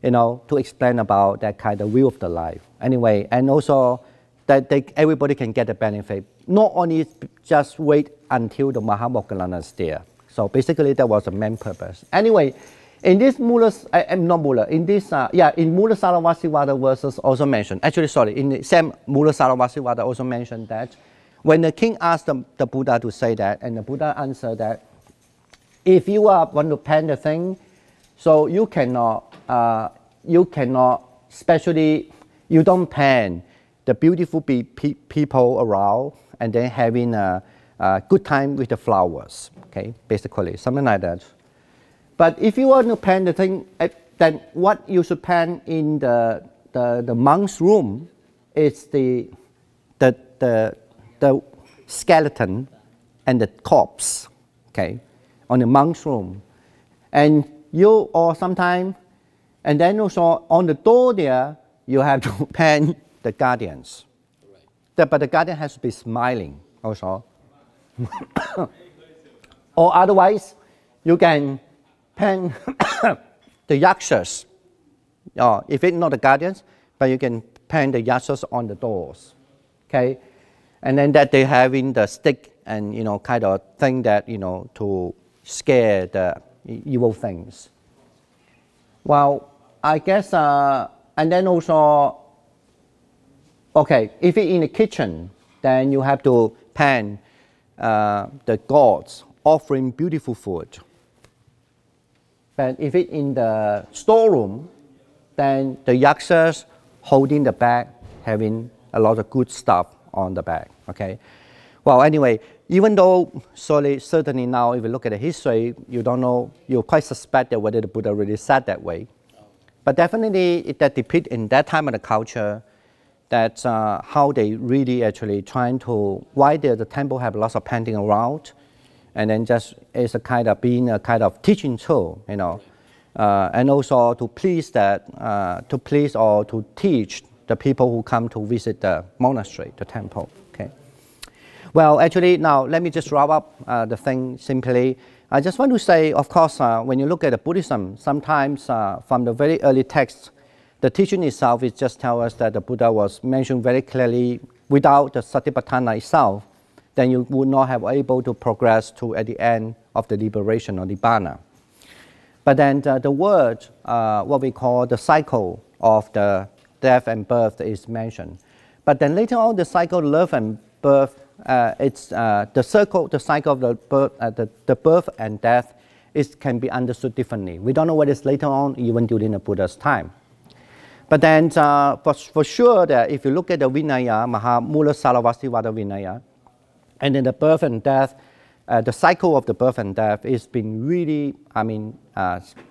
to explain about that kind of view of the life. Anyway, and also that everybody can get the benefit. Not only just wait until the Mahamoggallana is there. So basically that was the main purpose. Anyway, in this in Mula Saravasivada verses also mentioned, actually sorry, in the same Mula Saravasivada also mentioned that when the king asked the Buddha to say that, and the Buddha answered that, if you want to paint the thing, so you cannot, especially, you don't paint the beautiful people around and then having a good time with the flowers, okay, basically, something like that. But if you want to paint the thing, then what you should paint in the monk's room is the skeleton and the corpse, okay, on the monk's room. And you, or sometime, and then also on the door there, you have to paint the guardians. Right. But the guardian has to be smiling also. Or otherwise, you can paint the yakshas. If it's not the guardians, but you can paint the yakshas on the doors. Okay? And then that they having the stick and, you know, kind of thing that, you know, to scare the evil things. Well, I guess, and then also, okay, if it's in the kitchen, then you have to paint the gods offering beautiful food. But if it's in the storeroom, then the yakshas holding the bag, having a lot of good stuff on the bag, okay? Well, anyway, even though certainly now if you look at the history, you don't know, you quite suspect that whether the Buddha really said that way. But definitely that depicts in that time of the culture that how they really actually trying to, why the temple have lots of painting around, and then just as a kind of being a kind of teaching tool, you know, and also to please that, to please or to teach the people who come to visit the monastery, the temple, okay. Well, actually now let me just wrap up the thing simply. I just want to say, of course, when you look at the Buddhism, sometimes from the very early texts, the teaching itself is just tell us that the Buddha was mentioned very clearly. Without the Satipatthana itself, then you would not have able to progress to at the end of the liberation or Nibbana. But then the word, what we call the cycle of the death and birth is mentioned. But then later on, the cycle of love and birth, it's the cycle of the birth and death can be understood differently. We don't know what is later on, even during the Buddha's time. But then for sure that if you look at the Vinaya, Mula Saravasivada Vinaya, and then the birth and death, the cycle of the birth and death is been really,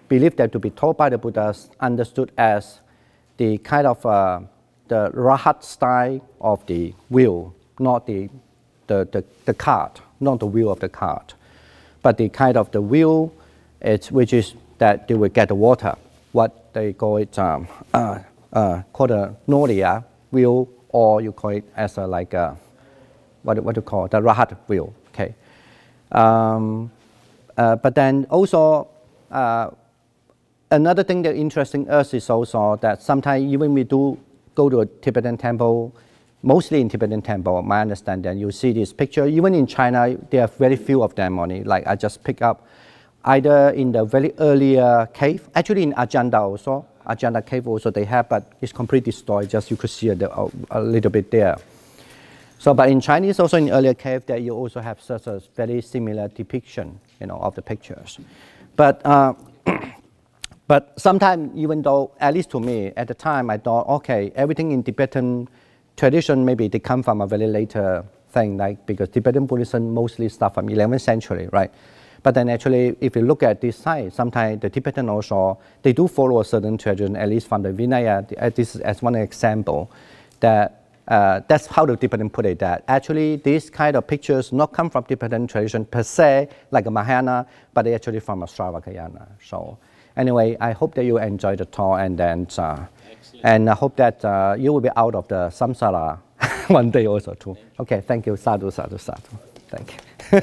believed that to be taught by the Buddhas, understood as the kind of the Rahat style of the wheel, not the cart, not the wheel of the cart, but the kind of the wheel, which is that they will get the water, what they call it, called a Noria wheel, or you call it as a, like a, what you call the Rahat wheel, okay. But then also another thing that interesting us is also that sometimes even we do go to a Tibetan temple, mostly in Tibetan temple, my understanding, you see this picture. Even in China, there are very few of them only. Like I just pick up either in the very earlier cave, actually in Ajanta also, Ajanta cave also they have, but it's completely destroyed. Just you could see a little bit there. So, but in Chinese, also in earlier cave, that you also have such a very similar depiction, you know, of the pictures. But but sometimes, even though, at least to me, at the time, I thought, okay, everything in Tibetan tradition, maybe they come from a very later thing, like because Tibetan Buddhism mostly start from 11th century, right? But then actually, if you look at this side, sometimes the Tibetan also, they do follow a certain tradition, at least from the Vinaya. This is as one example, that that's how the Tibetan put it, that actually these kind of pictures not come from Tibetan tradition per se, like a Mahayana, but they actually from a Sravakayana. So anyway, I hope that you enjoy the talk, and then and I hope that you will be out of the samsara one day also too. Okay, thank you. Sadhu, sadhu, sadhu. Thank you.